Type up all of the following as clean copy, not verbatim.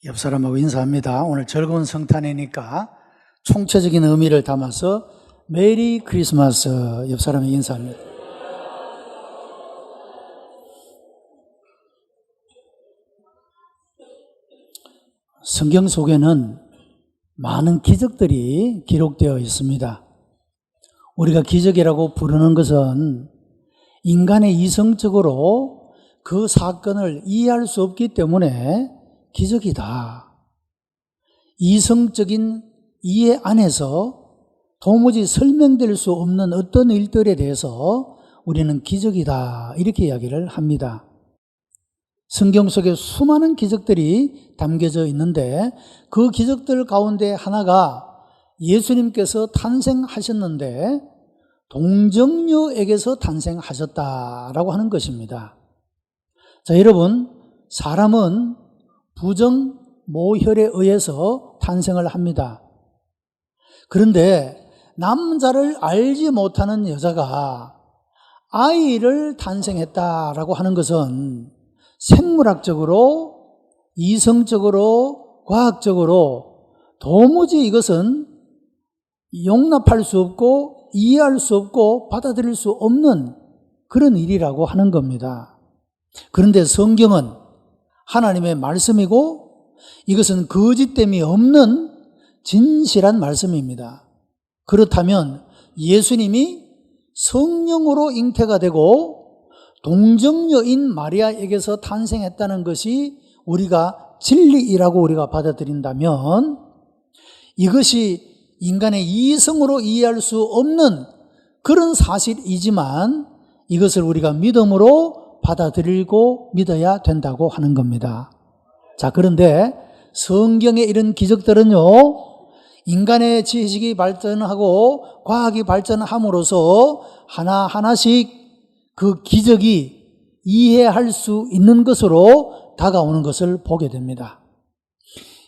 옆 사람하고 인사합니다. 오늘 즐거운 성탄이니까 총체적인 의미를 담아서 메리 크리스마스 옆 사람에게 인사합니다. 성경 속에는 많은 기적들이 기록되어 있습니다. 우리가 기적이라고 부르는 것은 인간의 이성적으로 그 사건을 이해할 수 없기 때문에 기적이다. 이성적인 이해 안에서 도무지 설명될 수 없는 어떤 일들에 대해서 우리는 기적이다 이렇게 이야기를 합니다. 성경 속에 수많은 기적들이 담겨져 있는데 그 기적들 가운데 하나가 예수님께서 탄생하셨는데 동정녀에게서 탄생하셨다라고 하는 것입니다. 자, 여러분, 사람은 부정 모혈에 의해서 탄생을 합니다. 그런데 남자를 알지 못하는 여자가 아이를 탄생했다라고 하는 것은 생물학적으로, 이성적으로, 과학적으로 도무지 이것은 용납할 수 없고 이해할 수 없고 받아들일 수 없는 그런 일이라고 하는 겁니다. 그런데 성경은 하나님의 말씀이고 이것은 거짓됨이 없는 진실한 말씀입니다. 그렇다면 예수님이 성령으로 잉태가 되고 동정녀인 마리아에게서 탄생했다는 것이 우리가 진리이라고 우리가 받아들인다면 이것이 인간의 이성으로 이해할 수 없는 그런 사실이지만 이것을 우리가 믿음으로 받아들이고 믿어야 된다고 하는 겁니다. 자, 그런데 성경의 이런 기적들은요, 인간의 지식이 발전하고 과학이 발전함으로써 하나하나씩 그 기적이 이해할 수 있는 것으로 다가오는 것을 보게 됩니다.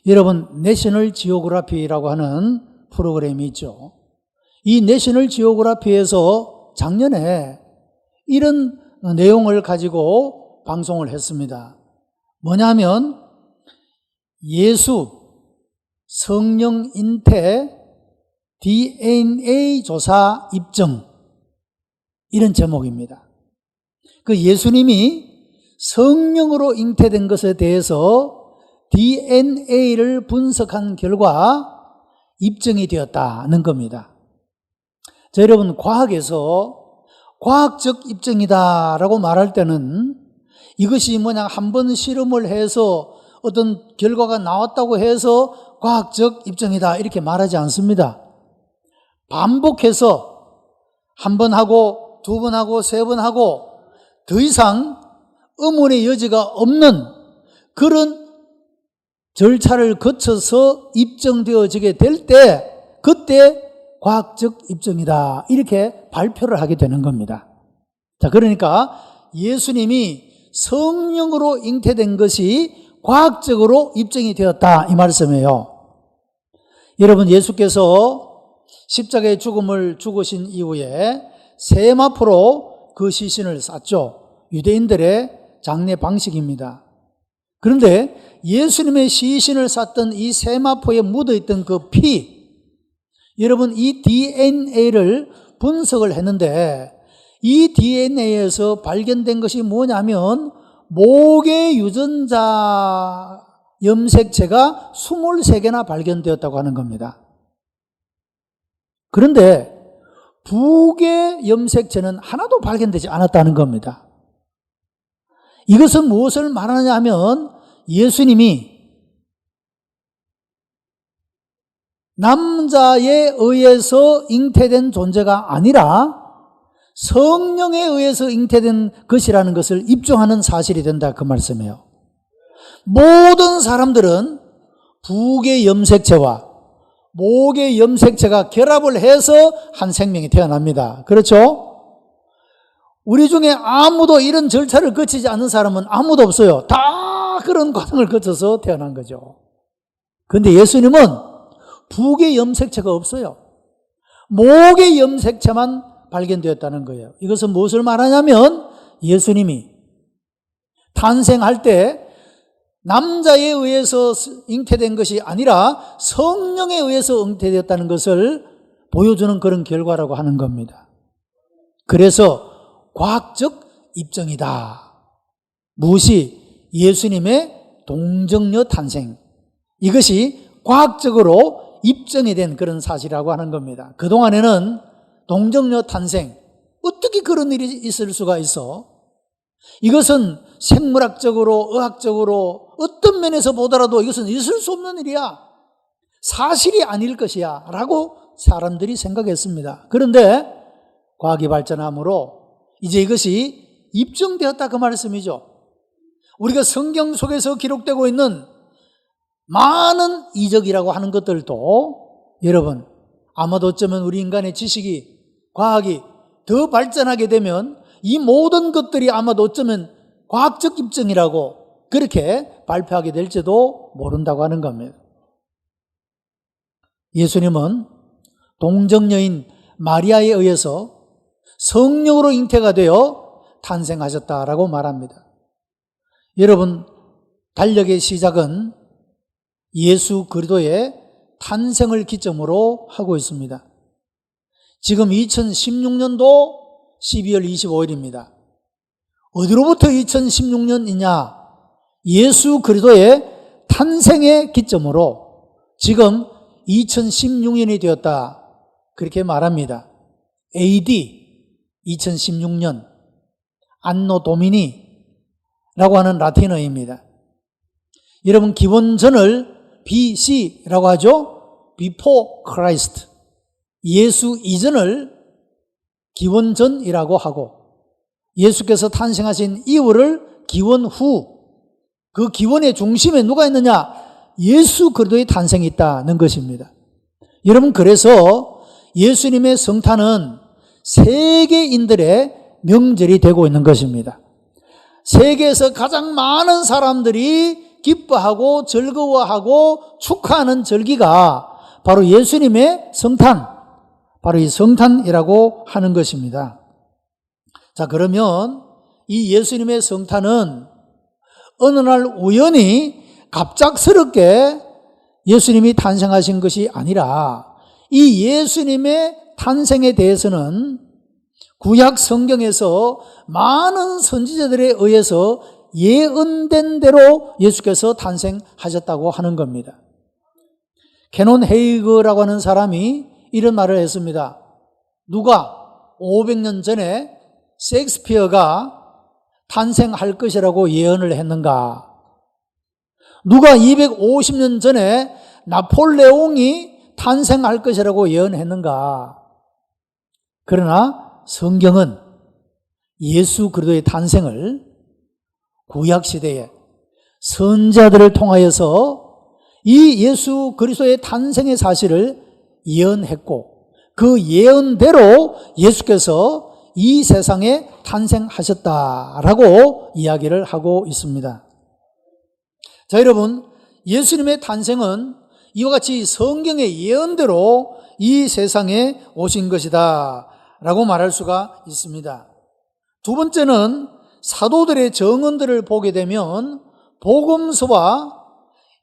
여러분, 내셔널 지오그래피라고 하는 프로그램이 있죠. 이 내셔널 지오그래피에서 작년에 이런 내용을 가지고 방송을 했습니다. 뭐냐면 예수 성령 잉태 DNA 조사 입증 이런 제목입니다. 그 예수님이 성령으로 잉태된 것에 대해서 DNA를 분석한 결과 입증이 되었다는 겁니다. 자, 여러분, 과학에서 과학적 입증이다라고 말할 때는 이것이 뭐냐 한 번 실험을 해서 어떤 결과가 나왔다고 해서 과학적 입증이다 이렇게 말하지 않습니다. 반복해서 한 번 하고 두 번 하고 세 번 하고 더 이상 의문의 여지가 없는 그런 절차를 거쳐서 입증되어지게 될 때 그때 과학적 입증이다 이렇게 발표를 하게 되는 겁니다. 자, 그러니까 예수님이 성령으로 잉태된 것이 과학적으로 입증이 되었다 이 말씀이에요. 여러분, 예수께서 십자가의 죽음을 죽으신 이후에 세마포로 그 시신을 쌌죠. 유대인들의 장례 방식입니다. 그런데 예수님의 시신을 쌌던 이 세마포에 묻어있던 그 피, 여러분, 이 DNA를 분석을 했는데 이 DNA에서 발견된 것이 뭐냐면 목의 유전자 염색체가 23개나 발견되었다고 하는 겁니다. 그런데 북의 염색체는 하나도 발견되지 않았다는 겁니다. 이것은 무엇을 말하냐면 예수님이 남자에 의해서 잉태된 존재가 아니라 성령에 의해서 잉태된 것이라는 것을 입증하는 사실이 된다 그 말씀이에요. 모든 사람들은 북의 염색체와 목의 염색체가 결합을 해서 한 생명이 태어납니다. 그렇죠? 우리 중에 아무도 이런 절차를 거치지 않는 사람은 아무도 없어요. 다 그런 과정을 거쳐서 태어난 거죠. 그런데 예수님은 북의 염색체가 없어요. 목의 염색체만 발견되었다는 거예요. 이것은 무엇을 말하냐면 예수님이 탄생할 때 남자에 의해서 잉태된 것이 아니라 성령에 의해서 잉태되었다는 것을 보여주는 그런 결과라고 하는 겁니다. 그래서 과학적 입증이다. 무엇이? 예수님의 동정녀 탄생. 이것이 과학적으로 입증이 된 그런 사실이라고 하는 겁니다. 그동안에는 동정녀 탄생, 어떻게 그런 일이 있을 수가 있어? 이것은 생물학적으로, 의학적으로 어떤 면에서 보더라도 이것은 있을 수 없는 일이야. 사실이 아닐 것이야. 라고 사람들이 생각했습니다. 그런데 과학이 발전함으로 이제 이것이 입증되었다 그 말씀이죠. 우리가 성경 속에서 기록되고 있는 많은 이적이라고 하는 것들도 여러분 아마도 어쩌면 우리 인간의 지식이, 과학이 더 발전하게 되면 이 모든 것들이 아마도 어쩌면 과학적 입증이라고 그렇게 발표하게 될지도 모른다고 하는 겁니다. 예수님은 동정녀인 마리아에 의해서 성령으로 잉태가 되어 탄생하셨다라고 말합니다. 여러분, 달력의 시작은 예수 그리스도의 탄생을 기점으로 하고 있습니다. 지금 2016년도 12월 25일입니다. 어디로부터 2016년이냐? 예수 그리스도의 탄생의 기점으로 지금 2016년이 되었다. 그렇게 말합니다. AD 2016년 안노 도미니라고 하는 라틴어입니다. 여러분 기원전을 BC라고 하죠. Before Christ. 예수 이전을 기원전이라고 하고 예수께서 탄생하신 이후를 기원 후. 그 기원의 중심에 누가 있느냐? 예수 그리스도의 탄생이 있다는 것입니다. 여러분 그래서 예수님의 성탄은 세계인들의 명절이 되고 있는 것입니다. 세계에서 가장 많은 사람들이 기뻐하고 즐거워하고 축하하는 절기가 바로 예수님의 성탄, 바로 이 성탄이라고 하는 것입니다. 자, 그러면 이 예수님의 성탄은 어느 날 우연히 갑작스럽게 예수님이 탄생하신 것이 아니라 이 예수님의 탄생에 대해서는 구약 성경에서 많은 선지자들에 의해서 예언된 대로 예수께서 탄생하셨다고 하는 겁니다. 캐논 헤이그라고 하는 사람이 이런 말을 했습니다. 누가 500년 전에 셰익스피어가 탄생할 것이라고 예언을 했는가? 누가 250년 전에 나폴레옹이 탄생할 것이라고 예언했는가? 그러나 성경은 예수 그리스도의 탄생을 구약시대에 선지자들을 통하여서 이 예수 그리스도의 탄생의 사실을 예언했고 그 예언대로 예수께서 이 세상에 탄생하셨다라고 이야기를 하고 있습니다. 자, 여러분, 예수님의 탄생은 이와 같이 성경의 예언대로 이 세상에 오신 것이다 라고 말할 수가 있습니다. 두 번째는 사도들의 증언들을 보게 되면 복음서와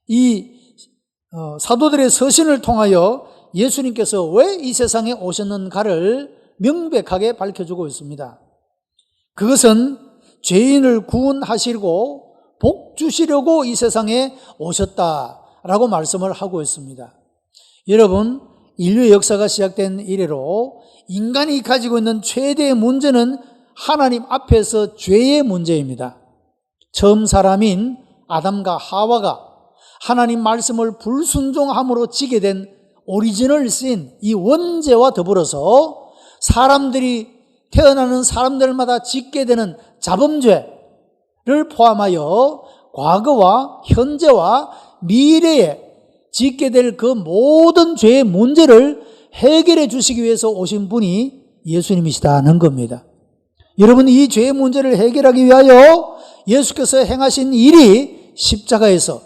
이 사도들의 서신을 통하여 예수님께서 왜 이 세상에 오셨는가를 명백하게 밝혀주고 있습니다. 그것은 죄인을 구원하시고 복 주시려고 이 세상에 오셨다라고 말씀을 하고 있습니다. 여러분, 인류의 역사가 시작된 이래로 인간이 가지고 있는 최대의 문제는 하나님 앞에서 죄의 문제입니다. 처음 사람인 아담과 하와가 하나님 말씀을 불순종함으로 지게 된 오리지널 신, 이 원죄와 더불어서 사람들이 태어나는 사람들마다 짓게 되는 자범죄를 포함하여 과거와 현재와 미래에 짓게 될 그 모든 죄의 문제를 해결해 주시기 위해서 오신 분이 예수님이시다는 겁니다. 여러분, 이 죄의 문제를 해결하기 위하여 예수께서 행하신 일이 십자가에서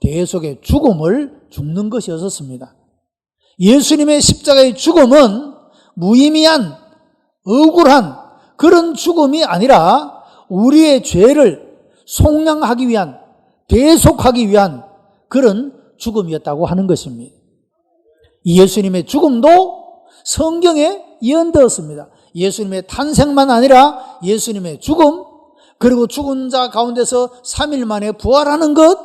대속의 죽음을 죽는 것이었습니다. 예수님의 십자가의 죽음은 무의미한 억울한 그런 죽음이 아니라 우리의 죄를 속량하기 위한 대속하기 위한 그런 죽음이었다고 하는 것입니다. 이 예수님의 죽음도 성경에 예언되었습니다. 예수님의 탄생만 아니라 예수님의 죽음, 그리고 죽은 자 가운데서 3일 만에 부활하는 것,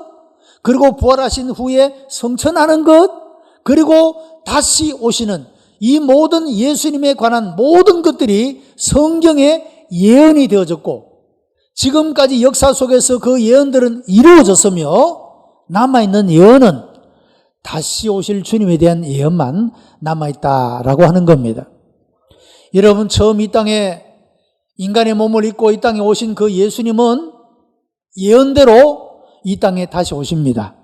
그리고 부활하신 후에 성천하는 것, 그리고 다시 오시는 이 모든 예수님에 관한 모든 것들이 성경에 예언이 되어졌고, 지금까지 역사 속에서 그 예언들은 이루어졌으며 남아있는 예언은 다시 오실 주님에 대한 예언만 남아있다라고 하는 겁니다. 여러분, 처음 이 땅에 인간의 몸을 입고 이 땅에 오신 그 예수님은 예언대로 이 땅에 다시 오십니다.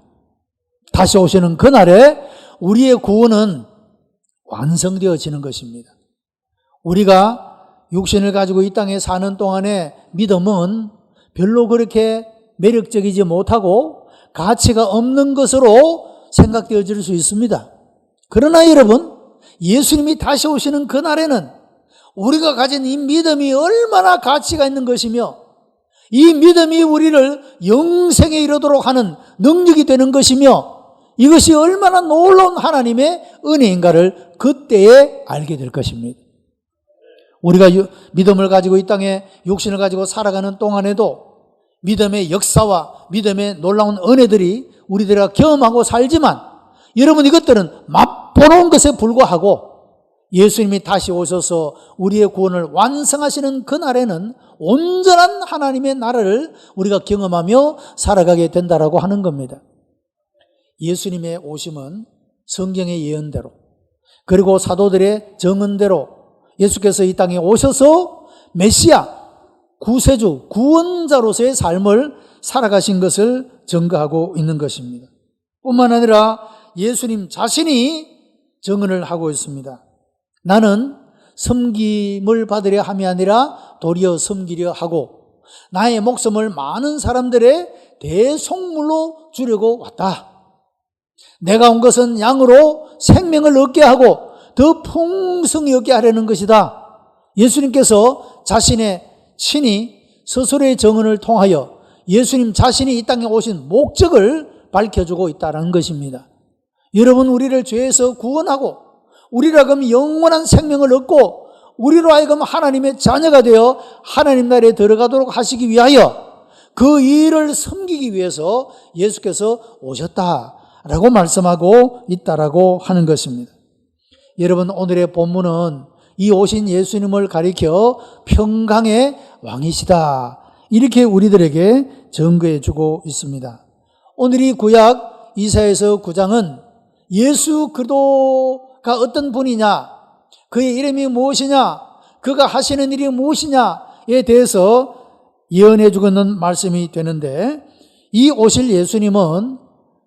다시 오시는 그날에 우리의 구원은 완성되어지는 것입니다. 우리가 육신을 가지고 이 땅에 사는 동안의 믿음은 별로 그렇게 매력적이지 못하고 가치가 없는 것으로 생각되어질 수 있습니다. 그러나 여러분, 예수님이 다시 오시는 그날에는 우리가 가진 이 믿음이 얼마나 가치가 있는 것이며 이 믿음이 우리를 영생에 이르도록 하는 능력이 되는 것이며 이것이 얼마나 놀라운 하나님의 은혜인가를 그때에 알게 될 것입니다. 우리가 믿음을 가지고 이 땅에 육신을 가지고 살아가는 동안에도 믿음의 역사와 믿음의 놀라운 은혜들이 우리들이 경험하고 살지만 여러분, 이것들은 맛보는 것에 불과하고 예수님이 다시 오셔서 우리의 구원을 완성하시는 그날에는 온전한 하나님의 나라를 우리가 경험하며 살아가게 된다라고 하는 겁니다. 예수님의 오심은 성경의 예언대로 그리고 사도들의 증언대로 예수께서 이 땅에 오셔서 메시아, 구세주, 구원자로서의 삶을 살아가신 것을 증거하고 있는 것입니다. 뿐만 아니라 예수님 자신이 증언을 하고 있습니다. 나는 섬김을 받으려 함이 아니라 도리어 섬기려 하고 나의 목숨을 많은 사람들의 대속물로 주려고 왔다. 내가 온 것은 양으로 생명을 얻게 하고 더 풍성히 얻게 하려는 것이다. 예수님께서 자신의 친히 스스로의 증언을 통하여 예수님 자신이 이 땅에 오신 목적을 밝혀주고 있다는 것입니다. 여러분, 우리를 죄에서 구원하고 우리로 하여금 영원한 생명을 얻고 우리로 하여금 하나님의 자녀가 되어 하나님 나라에 들어가도록 하시기 위하여 그 일을 섬기기 위해서 예수께서 오셨다라고 말씀하고 있다라고 하는 것입니다. 여러분, 오늘의 본문은 이 오신 예수님을 가리켜 평강의 왕이시다 이렇게 우리들에게 증거해 주고 있습니다. 오늘 이 구약 이사야서 9장은 예수 그리스도가 어떤 분이냐, 그의 이름이 무엇이냐, 그가 하시는 일이 무엇이냐에 대해서 예언해 주고 있는 말씀이 되는데, 이 오실 예수님은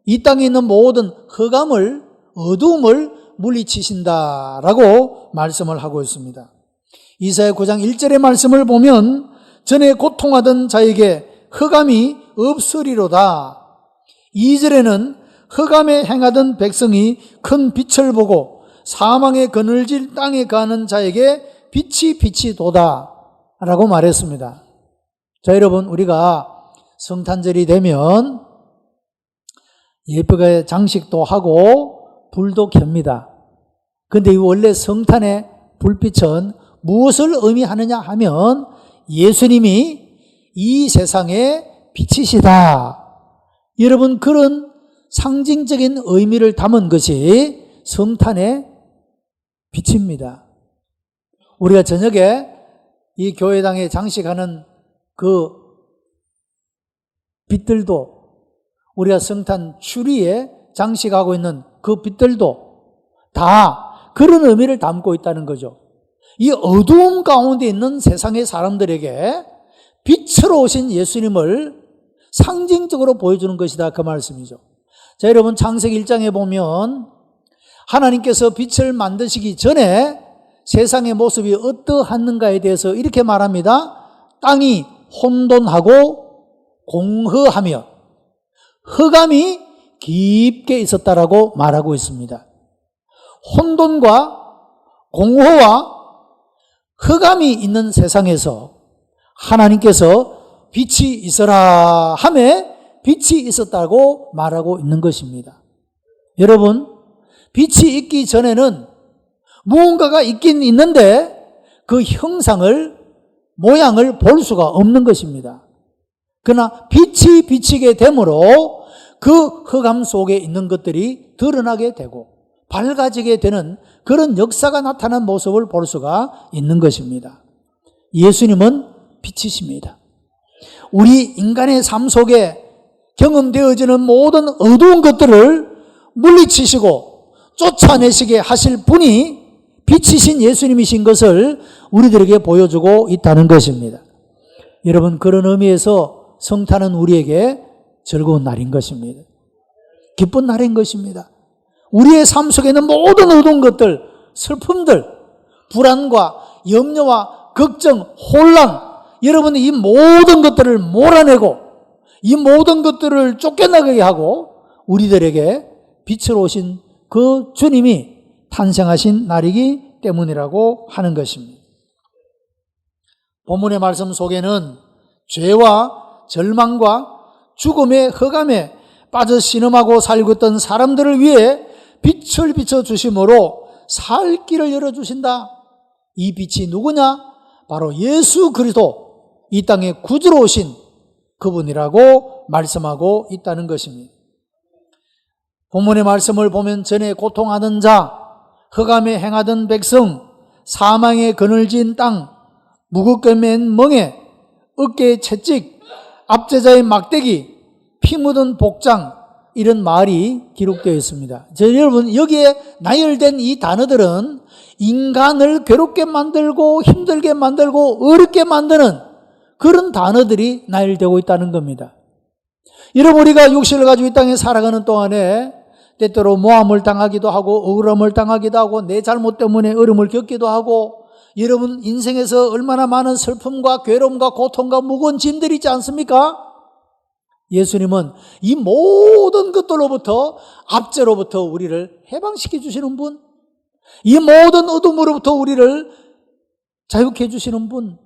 이 땅에 있는 모든 흑암을, 어두움을 물리치신다라고 말씀을 하고 있습니다. 이사야 9장 1절의 말씀을 보면 전에 고통하던 자에게 흑암이 없으리로다. 2절에는 흑암에 행하던 백성이 큰 빛을 보고 사망의 그늘질 땅에 가는 자에게 빛이 도다 라고 말했습니다. 자, 여러분, 우리가 성탄절이 되면 예쁘게 장식도 하고 불도 켭니다. 그런데 원래 성탄의 불빛은 무엇을 의미하느냐 하면 예수님이 이 세상의 빛이시다. 여러분, 그런 상징적인 의미를 담은 것이 성탄의 빛입니다. 우리가 저녁에 이 교회당에 장식하는 그 빛들도, 우리가 성탄 추리에 장식하고 있는 그 빛들도 다 그런 의미를 담고 있다는 거죠. 이 어두움 가운데 있는 세상의 사람들에게 빛으로 오신 예수님을 상징적으로 보여주는 것이다, 그 말씀이죠. 자, 여러분, 창세기 1장에 보면 하나님께서 빛을 만드시기 전에 세상의 모습이 어떠했는가에 대해서 이렇게 말합니다. 땅이 혼돈하고 공허하며 흑암이 깊게 있었다라고 말하고 있습니다. 혼돈과 공허와 흑암이 있는 세상에서 하나님께서 빛이 있어라 하매 빛이 있었다고 말하고 있는 것입니다. 여러분, 빛이 있기 전에는 무언가가 있긴 있는데 그 형상을, 모양을 볼 수가 없는 것입니다. 그러나 빛이 비치게 되므로 그 흑암 속에 있는 것들이 드러나게 되고 밝아지게 되는 그런 역사가 나타난 모습을 볼 수가 있는 것입니다. 예수님은 빛이십니다. 우리 인간의 삶 속에 경험되어지는 모든 어두운 것들을 물리치시고 쫓아내시게 하실 분이 빛이신 예수님이신 것을 우리들에게 보여주고 있다는 것입니다. 여러분, 그런 의미에서 성탄은 우리에게 즐거운 날인 것입니다. 기쁜 날인 것입니다. 우리의 삶 속에 있는 모든 어두운 것들, 슬픔들, 불안과 염려와 걱정, 혼란, 여러분이 이 모든 것들을 몰아내고 이 모든 것들을 쫓겨나게 하고 우리들에게 빛을 오신 그 주님이 탄생하신 날이기 때문이라고 하는 것입니다. 본문의 말씀 속에는 죄와 절망과 죽음의 흑암에 빠져 신음하고 살고 있던 사람들을 위해 빛을 비춰주심으로 살 길을 열어주신다. 이 빛이 누구냐? 바로 예수 그리스도, 이 땅에 구주로 오신 그분이라고 말씀하고 있다는 것입니다. 본문의 말씀을 보면 전에 고통하던 자, 흑암에 행하던 백성, 사망의 그늘진 땅, 무겁게 맨 멍에, 어깨에 채찍, 압제자의 막대기, 피 묻은 복장, 이런 말이 기록되어 있습니다. 여러분, 여기에 나열된 이 단어들은 인간을 괴롭게 만들고 힘들게 만들고 어렵게 만드는 그런 단어들이 나열되고 있다는 겁니다. 여러분, 우리가 육신을 가지고 이 땅에 살아가는 동안에 때때로 모함을 당하기도 하고 억울함을 당하기도 하고 내 잘못 때문에 어려움을 겪기도 하고, 여러분 인생에서 얼마나 많은 슬픔과 괴로움과 고통과 무거운 짐들이 있지 않습니까? 예수님은 이 모든 것들로부터, 압제로부터 우리를 해방시켜 주시는 분, 이 모든 어둠으로부터 우리를 자유케 해 주시는 분,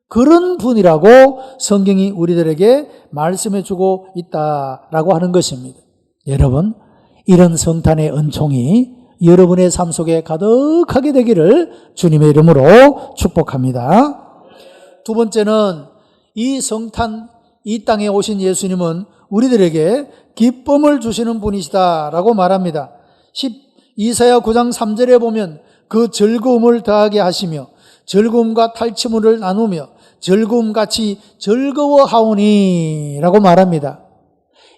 그런 분이라고 성경이 우리들에게 말씀해 주고 있다라고 하는 것입니다. 여러분, 이런 성탄의 은총이 여러분의 삶 속에 가득하게 되기를 주님의 이름으로 축복합니다. 두 번째는 이 성탄, 이 땅에 오신 예수님은 우리들에게 기쁨을 주시는 분이시다라고 말합니다. 이사야 9장 3절에 보면 그 즐거움을 더하게 하시며 즐거움과 탈취물을 나누며 즐거움같이 즐거워하오니 라고 말합니다.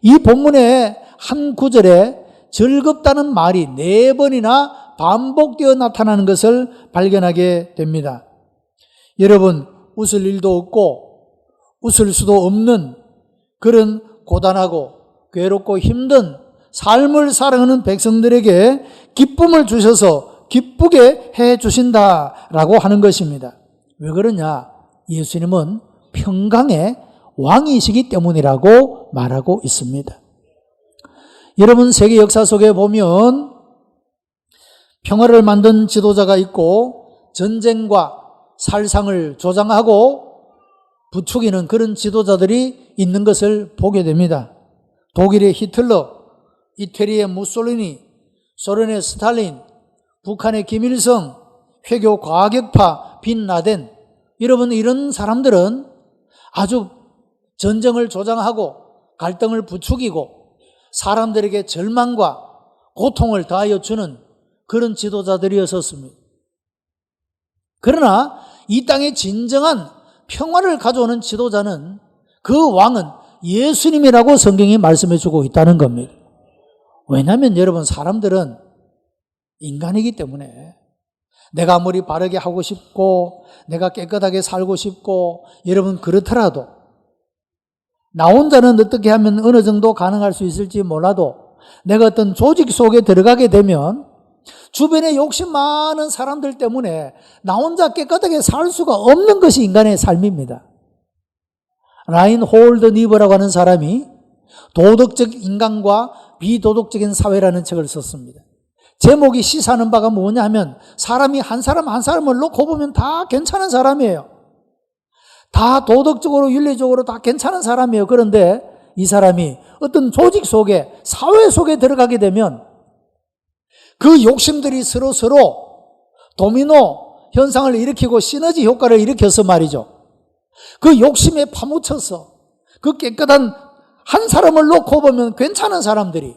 이 본문의 한 구절에 즐겁다는 말이 4번이나 반복되어 나타나는 것을 발견하게 됩니다. 여러분, 웃을 일도 없고 웃을 수도 없는 그런 고단하고 괴롭고 힘든 삶을 살아가는 백성들에게 기쁨을 주셔서 기쁘게 해 주신다라고 하는 것입니다. 왜 그러냐? 예수님은 평강의 왕이시기 때문이라고 말하고 있습니다. 여러분, 세계 역사 속에 보면 평화를 만든 지도자가 있고 전쟁과 살상을 조장하고 부추기는 그런 지도자들이 있는 것을 보게 됩니다. 독일의 히틀러, 이태리의 무솔리니, 소련의 스탈린, 북한의 김일성, 회교 과격파 빈 라덴, 여러분, 이런 사람들은 아주 전쟁을 조장하고 갈등을 부추기고 사람들에게 절망과 고통을 더하여 주는 그런 지도자들이었습니다. 그러나 이 땅에 진정한 평화를 가져오는 지도자는, 그 왕은 예수님이라고 성경이 말씀해 주고 있다는 겁니다. 왜냐하면 여러분, 사람들은 인간이기 때문에 내가 아무리 바르게 하고 싶고 내가 깨끗하게 살고 싶고, 여러분 그렇더라도 나 혼자는 어떻게 하면 어느 정도 가능할 수 있을지 몰라도 내가 어떤 조직 속에 들어가게 되면 주변에 욕심 많은 사람들 때문에 나 혼자 깨끗하게 살 수가 없는 것이 인간의 삶입니다. 라인홀드 니버라고 하는 사람이 도덕적 인간과 비도덕적인 사회라는 책을 썼습니다. 제목이 시사하는 바가 뭐냐 하면, 사람이 한 사람 한 사람을 놓고 보면 다 괜찮은 사람이에요. 다 도덕적으로 윤리적으로 다 괜찮은 사람이에요. 그런데 이 사람이 어떤 조직 속에, 사회 속에 들어가게 되면 그 욕심들이 서로 도미노 현상을 일으키고 시너지 효과를 일으켜서 말이죠. 그 욕심에 파묻혀서 그 깨끗한 한 사람을 놓고 보면 괜찮은 사람들이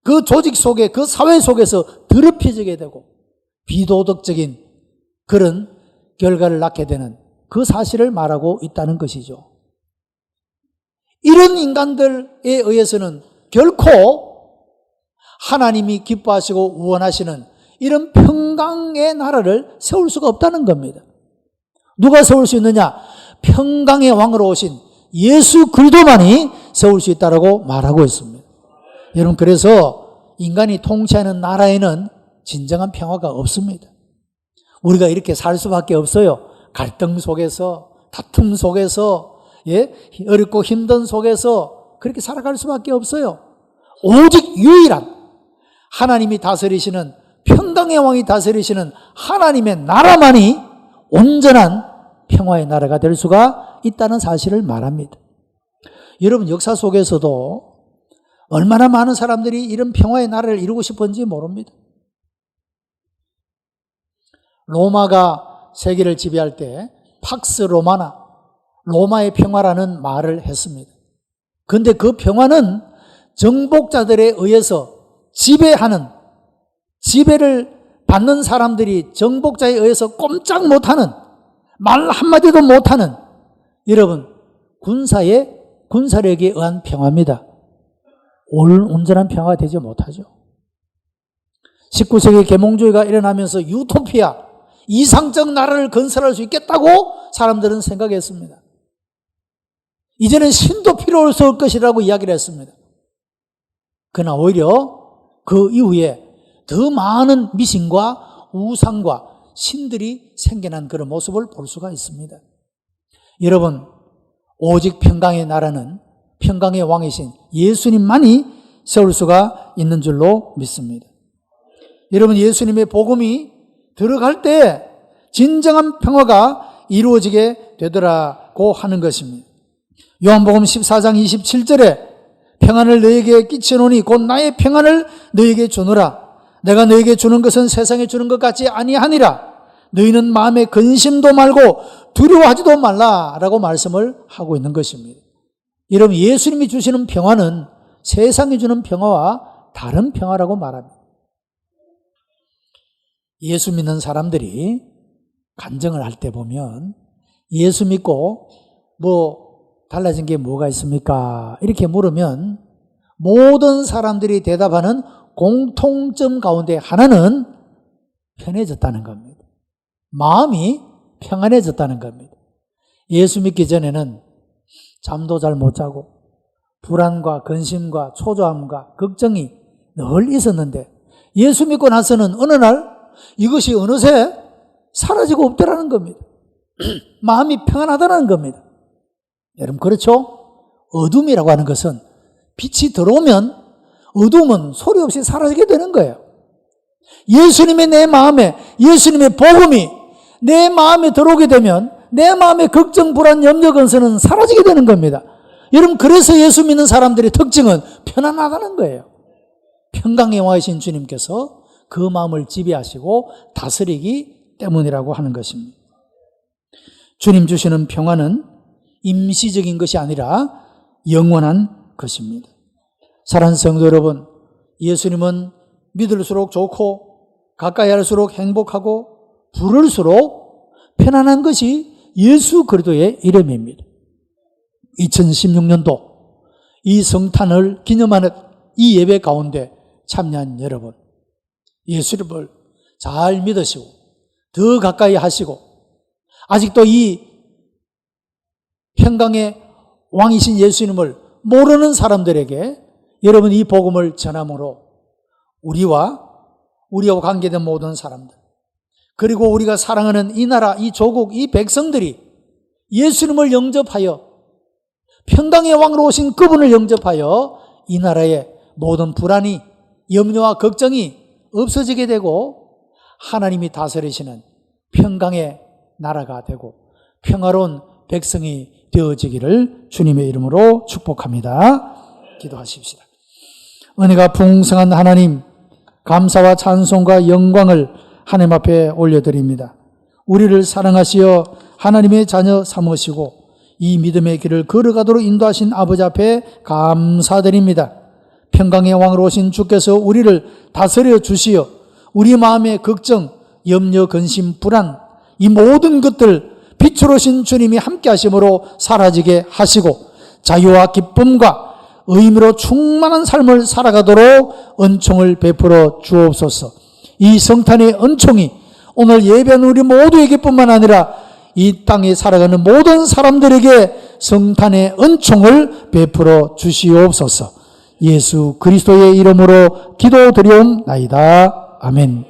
그 조직 속에, 그 사회 속에서 더럽혀지게 되고 비도덕적인 그런 결과를 낳게 되는 그 사실을 말하고 있다는 것이죠. 이런 인간들에 의해서는 결코 하나님이 기뻐하시고 원하시는 이런 평강의 나라를 세울 수가 없다는 겁니다. 누가 세울 수 있느냐? 평강의 왕으로 오신 예수 그리스도만이 세울 수 있다고 말하고 있습니다. 여러분, 그래서 인간이 통치하는 나라에는 진정한 평화가 없습니다. 우리가 이렇게 살 수밖에 없어요. 갈등 속에서, 다툼 속에서, 어렵고 힘든 속에서 그렇게 살아갈 수밖에 없어요. 오직 유일한 하나님이 다스리시는, 평강의 왕이 다스리시는 하나님의 나라만이 온전한 평화의 나라가 될 수가 있다는 사실을 말합니다. 여러분, 역사 속에서도 얼마나 많은 사람들이 이런 평화의 나라를 이루고 싶은지 모릅니다. 로마가 세계를 지배할 때 팍스 로마나, 로마의 평화라는 말을 했습니다. 그런데 그 평화는 정복자들에 의해서 지배를 받는 사람들이 정복자에 의해서 꼼짝 못하는, 말 한마디도 못하는, 여러분, 군사력에 의한 평화입니다. 온전한 평화가 되지 못하죠. 19세기 계몽주의가 일어나면서 유토피아, 이상적 나라를 건설할 수 있겠다고 사람들은 생각했습니다. 이제는 신도 필요 없을 것이라고 이야기를 했습니다. 그러나 오히려 그 이후에 더 많은 미신과 우상과 신들이 생겨난 그런 모습을 볼 수가 있습니다. 여러분, 오직 평강의 나라는 평강의 왕이신 예수님만이 세울 수가 있는 줄로 믿습니다. 여러분, 예수님의 복음이 들어갈 때 진정한 평화가 이루어지게 되더라고 하는 것입니다. 요한복음 14장 27절에 평안을 너에게 끼쳐놓으니 곧 나의 평안을 너에게 주노라. 내가 너에게 주는 것은 세상에 주는 것 같지 아니하니라. 너희는 마음에 근심도 말고 두려워하지도 말라라고 말씀을 하고 있는 것입니다. 여러분, 예수님이 주시는 평화는 세상이 주는 평화와 다른 평화라고 말합니다. 예수 믿는 사람들이 간증을 할 때 보면 예수 믿고 달라진 게 뭐가 있습니까? 이렇게 물으면 모든 사람들이 대답하는 공통점 가운데 하나는 편해졌다는 겁니다. 마음이 평안해졌다는 겁니다. 예수 믿기 전에는 잠도 잘 못 자고 불안과 근심과 초조함과 걱정이 늘 있었는데 예수 믿고 나서는 어느 날 이것이 어느새 사라지고 없더라는 겁니다. 마음이 평안하다는 겁니다. 여러분, 그렇죠? 어둠이라고 하는 것은 빛이 들어오면 어둠은 소리 없이 사라지게 되는 거예요. 예수님의 내 마음에, 예수님의 복음이 내 마음에 들어오게 되면 내 마음의 걱정, 불안, 염려, 근심은 사라지게 되는 겁니다. 여러분, 그래서 예수 믿는 사람들의 특징은 편안하다는 거예요. 평강의 왕이신 주님께서 그 마음을 지배하시고 다스리기 때문이라고 하는 것입니다. 주님 주시는 평안은 임시적인 것이 아니라 영원한 것입니다. 사랑하는 성도 여러분, 예수님은 믿을수록 좋고 가까이 할수록 행복하고 부를수록 편안한 것이 예수 그리스도의 이름입니다. 2016년도 이 성탄을 기념하는 이 예배 가운데 참여한 여러분, 예수님을 잘 믿으시고 더 가까이 하시고 아직도 이 평강의 왕이신 예수님을 모르는 사람들에게 여러분 이 복음을 전함으로 우리와 관계된 모든 사람들, 그리고 우리가 사랑하는 이 나라, 이 조국, 이 백성들이 예수님을 영접하여 평강의 왕으로 오신 그분을 영접하여 이 나라의 모든 불안이, 염려와 걱정이 없어지게 되고 하나님이 다스리시는 평강의 나라가 되고 평화로운 백성이 되어지기를 주님의 이름으로 축복합니다. 기도하십시다. 은혜가 풍성한 하나님, 감사와 찬송과 영광을 하나님 앞에 올려드립니다. 우리를 사랑하시어 하나님의 자녀 삼으시고 이 믿음의 길을 걸어가도록 인도하신 아버지 앞에 감사드립니다. 평강의 왕으로 오신 주께서 우리를 다스려 주시어 우리 마음의 걱정, 염려, 근심, 불안 이 모든 것들 빛으로 오신 주님이 함께 하심으로 사라지게 하시고 자유와 기쁨과 의미로 충만한 삶을 살아가도록 은총을 베풀어 주옵소서. 이 성탄의 은총이 오늘 예배하는 우리 모두에게 뿐만 아니라 이 땅에 살아가는 모든 사람들에게 성탄의 은총을 베풀어 주시옵소서. 예수 그리스도의 이름으로 기도드리옵나이다. 아멘.